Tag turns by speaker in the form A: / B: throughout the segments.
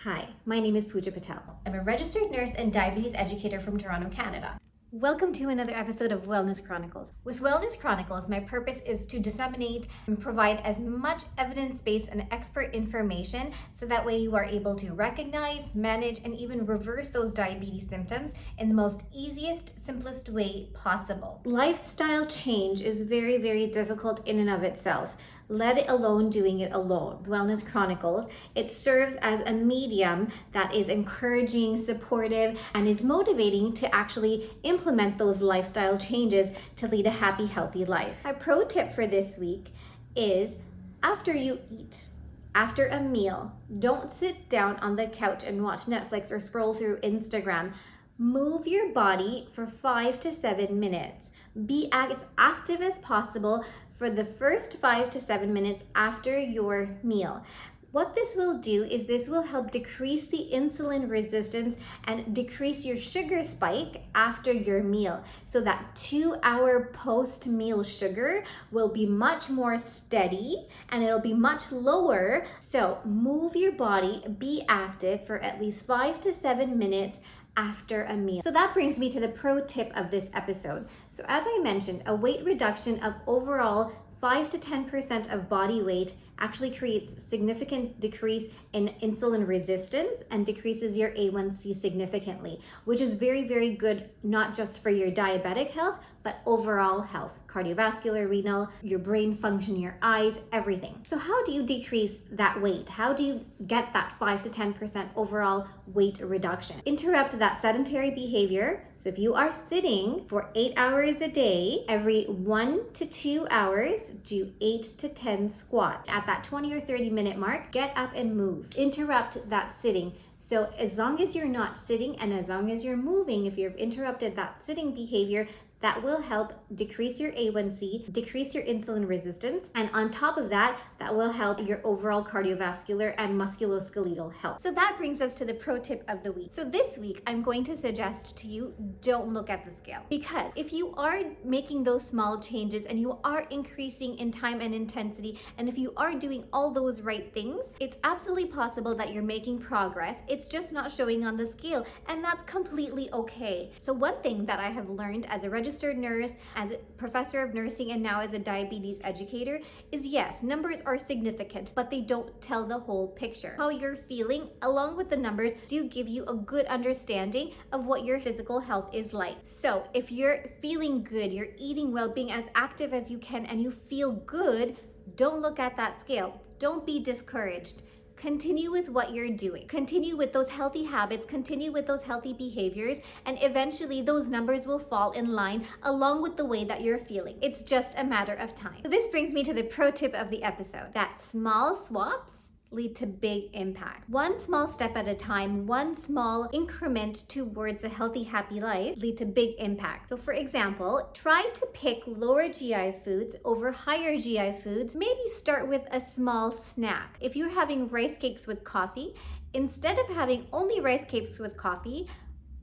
A: Hi, my name is Pooja Patel.
B: I'm a registered nurse and diabetes educator from Toronto, Canada.
A: Welcome to another episode of Wellness Chronicles.
B: With Wellness Chronicles, my purpose is to disseminate and provide as much evidence-based and expert information so that way you are able to recognize, manage, and even reverse those diabetes symptoms in the most easiest, simplest way possible.
A: Lifestyle change is very, very difficult in and of itself, let alone doing it alone. Wellness Chronicles, it serves as a medium that is encouraging, supportive, and is motivating to actually implement those lifestyle changes to lead a happy, healthy life. My pro tip for this week is after you eat, after a meal, don't sit down on the couch and watch Netflix or scroll through Instagram. Move your body for 5 to 7 minutes. Be as active as possible for the first 5 to 7 minutes after your meal. What this will do is this will help decrease the insulin resistance and decrease your sugar spike after your meal. So that 2-hour post-meal sugar will be much more steady and it'll be much lower. So move your body, be active for at least 5 to 7 minutes after a meal. So that brings me to the pro tip of this episode. So as I mentioned, a weight reduction of overall 5 to 10% of body weight actually creates significant decrease in insulin resistance and decreases your A1C significantly, which is very, very good, not just for your diabetic health, but overall health, cardiovascular, renal, your brain function, your eyes, everything. So how do you decrease that weight? How do you get that 5 to 10% overall weight reduction? Interrupt that sedentary behavior. So if you are sitting for 8 hours a day, every 1 to 2 hours, do 8 to 10 squats. At that 20 or 30 minute mark, get up and move. Interrupt that sitting. So as long as you're not sitting and as long as you're moving, if you've interrupted that sitting behavior, that will help decrease your A1C, decrease your insulin resistance, and on top of that, that will help your overall cardiovascular and musculoskeletal health.
B: So that brings us to the pro tip of the week. So this week, I'm going to suggest to you, don't look at the scale. Because if you are making those small changes and you are increasing in time and intensity, and if you are doing all those right things, it's absolutely possible that you're making progress. It's just not showing on the scale, and that's completely okay. So one thing that I have learned as a registered nurse, as a professor of nursing, and now as a diabetes educator is yes, numbers are significant, but they don't tell the whole picture. How you're feeling along with the numbers do give you a good understanding of what your physical health is like. So if you're feeling good, you're eating well, being as active as you can, and you feel good, don't look at that scale. Don't be discouraged. Continue with what you're doing. Continue with those healthy habits, continue with those healthy behaviors, and eventually those numbers will fall in line along with the way that you're feeling. It's just a matter of time. So this brings me to the pro tip of the episode, that small swaps lead to big impact. One small step at a time, one small increment towards a healthy, happy life lead to big impact. So for example, try to pick lower GI foods over higher GI foods. Maybe start with a small snack. If you're having rice cakes with coffee, instead of having only rice cakes with coffee,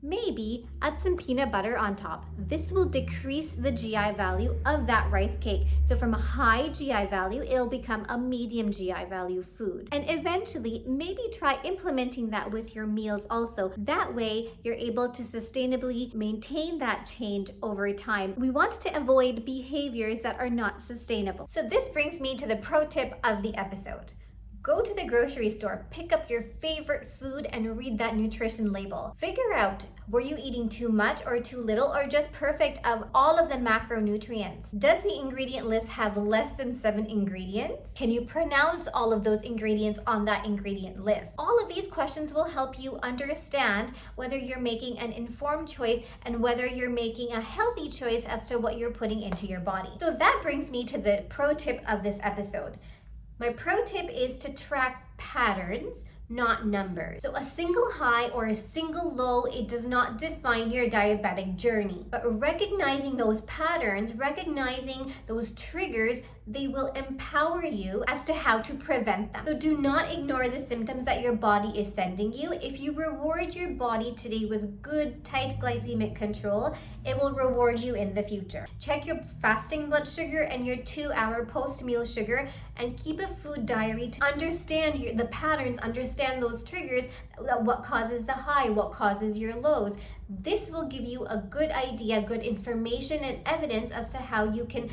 B: maybe add some peanut butter on top. This will decrease the GI value of that rice cake. So from a high GI value, it'll become a medium GI value food. And eventually, maybe try implementing that with your meals also. That way, you're able to sustainably maintain that change over time. We want to avoid behaviors that are not sustainable. So this brings me to the pro tip of the episode. Go to the grocery store, pick up your favorite food and read that nutrition label. Figure out, were you eating too much or too little or just perfect of all of the macronutrients? Does the ingredient list have less than 7 ingredients? Can you pronounce all of those ingredients on that ingredient list? All of these questions will help you understand whether you're making an informed choice and whether you're making a healthy choice as to what you're putting into your body. So that brings me to the pro tip of this episode. My pro tip is to track patterns, not numbers. So a single high or a single low, it does not define your diabetic journey. But recognizing those patterns, recognizing those triggers, they will empower you as to how to prevent them. So do not ignore the symptoms that your body is sending you. If you reward your body today with good, tight glycemic control, it will reward you in the future. Check your fasting blood sugar and your 2-hour post-meal sugar, and keep a food diary to understand the patterns, understand those triggers, what causes the high, what causes your lows. This will give you a good idea, good information and evidence as to how you can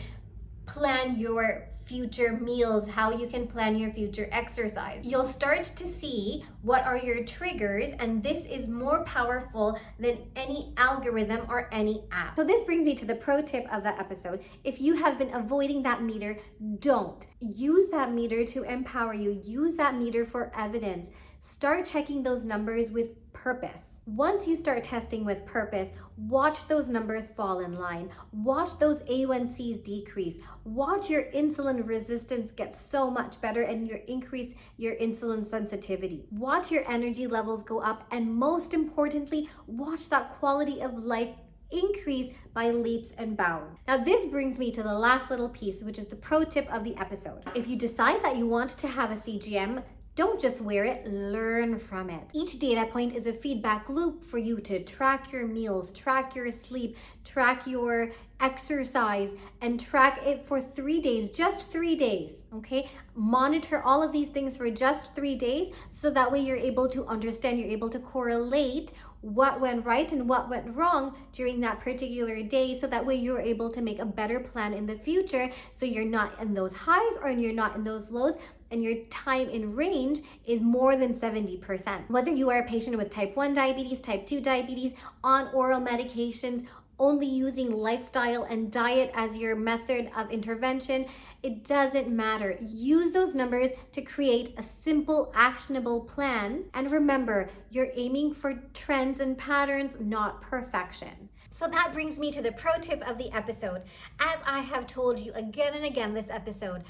B: plan your future meals, how you can plan your future exercise. You'll start to see what are your triggers, and this is more powerful than any algorithm or any app. So this brings me to the pro tip of the episode. If you have been avoiding that meter, don't. Use that meter to empower you. Use that meter for evidence. Start checking those numbers with purpose. Once you start testing with purpose, watch those numbers fall in line. Watch those A1Cs decrease. Watch your insulin resistance get so much better and increase your insulin sensitivity. Watch your energy levels go up, and most importantly, watch that quality of life increase by leaps and bounds. Now this brings me to the last little piece, which is the pro tip of the episode. If you decide that you want to have a CGM, don't just wear it, learn from it. Each data point is a feedback loop for you to track your meals, track your sleep, track your exercise, and track it for 3 days, just 3 days, okay? Monitor all of these things for just 3 days, so that way you're able to understand, you're able to correlate what went right and what went wrong during that particular day, so that way you're able to make a better plan in the future, so you're not in those highs or you're not in those lows, and your time in range is more than 70%. Whether you are a patient with type 1 diabetes, type 2 diabetes, on oral medications, only using lifestyle and diet as your method of intervention, it doesn't matter. Use those numbers to create a simple, actionable plan. And remember, you're aiming for trends and patterns, not perfection. So that brings me to the pro tip of the episode. As I have told you again and again this episode,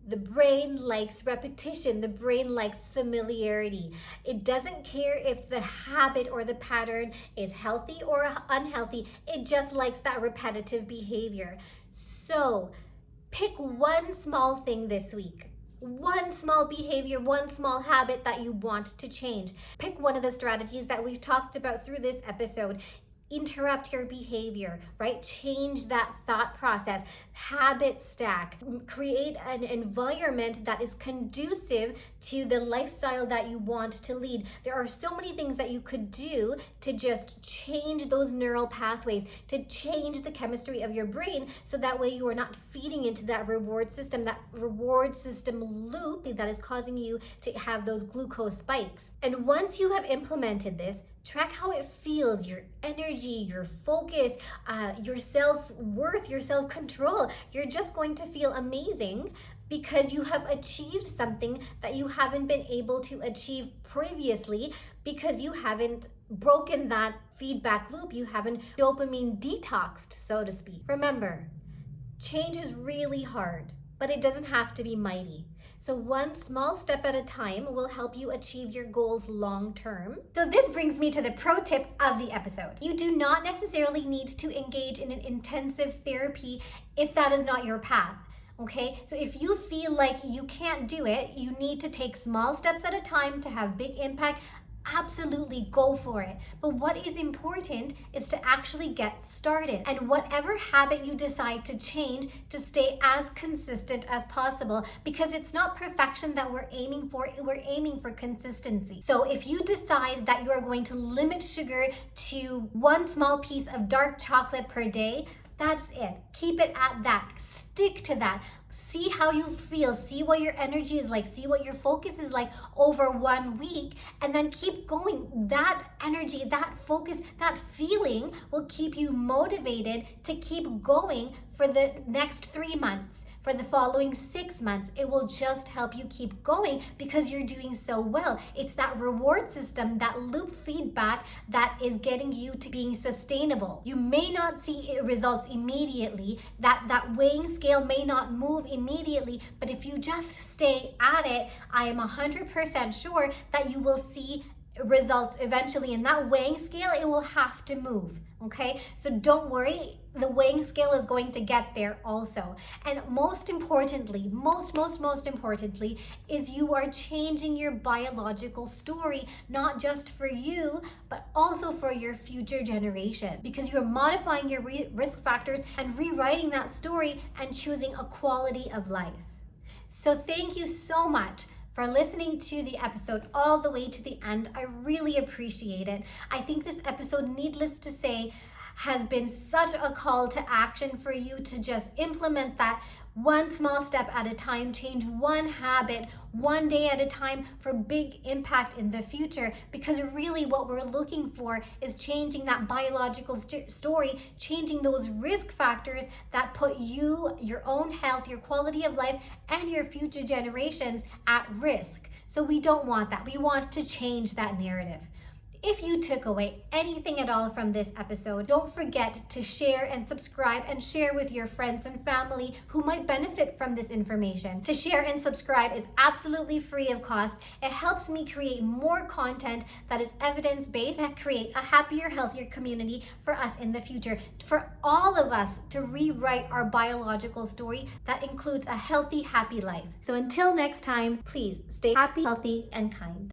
B: the brain likes repetition. The brain likes familiarity. It doesn't care if the habit or the pattern is healthy or unhealthy. It just likes that repetitive behavior. So pick one small thing this week. One small behavior, one small habit that you want to change. Pick one of the strategies that we've talked about through this episode. Interrupt your behavior, right? Change that thought process, habit stack, create an environment that is conducive to the lifestyle that you want to lead. There are so many things that you could do to just change those neural pathways, to change the chemistry of your brain, so that way you are not feeding into that reward system loop that is causing you to have those glucose spikes. And once you have implemented this, track how it feels, your energy, your focus, your self-worth, your self-control. You're just going to feel amazing because you have achieved something that you haven't been able to achieve previously, because you haven't broken that feedback loop. You haven't dopamine detoxed, so to speak. Remember, change is really hard, but it doesn't have to be mighty. So one small step at a time will help you achieve your goals long term. So this brings me to the pro tip of the episode. You do not necessarily need to engage in an intensive therapy if that is not your path. Okay, so if you feel like you can't do it, you need to take small steps at a time to have big impact. Absolutely go for it. But what is important is to actually get started, and whatever habit you decide to change, to stay as consistent as possible, because it's not perfection that we're aiming for consistency. So if you decide that you are going to limit sugar to one small piece of dark chocolate per day, that's it. Keep it at that. Stick to that. See how you feel, see what your energy is like, see what your focus is like over 1 week, and then keep going. That energy, that focus, that feeling will keep you motivated to keep going for the next 3 months, for the following 6 months. It will just help you keep going because you're doing so well. It's that reward system, that loop feedback that is getting you to being sustainable. You may not see results immediately, that weighing scale may not move immediately, but if you just stay at it, I am 100% sure that you will see results eventually in that weighing scale, it will have to move. Okay, so don't worry, the weighing scale is going to get there also. And most importantly, most importantly, is you are changing your biological story, not just for you, but also for your future generation, because you're modifying your risk factors and rewriting that story and choosing a quality of life. So thank you so much for listening to the episode all the way to the end. I really appreciate it. I think this episode, needless to say, has been such a call to action for you to just implement that one small step at a time, change one habit one day at a time for big impact in the future. Because really what we're looking for is changing that biological story, changing those risk factors that put you, your own health, your quality of life, and your future generations at risk. So we don't want that. We want to change that narrative. If you took away anything at all from this episode, don't forget to share and subscribe and share with your friends and family who might benefit from this information. To share and subscribe is absolutely free of cost. It helps me create more content that is evidence-based and create a happier, healthier community for us in the future, for all of us to rewrite our biological story that includes a healthy, happy life. So until next time, please stay happy, healthy, and kind.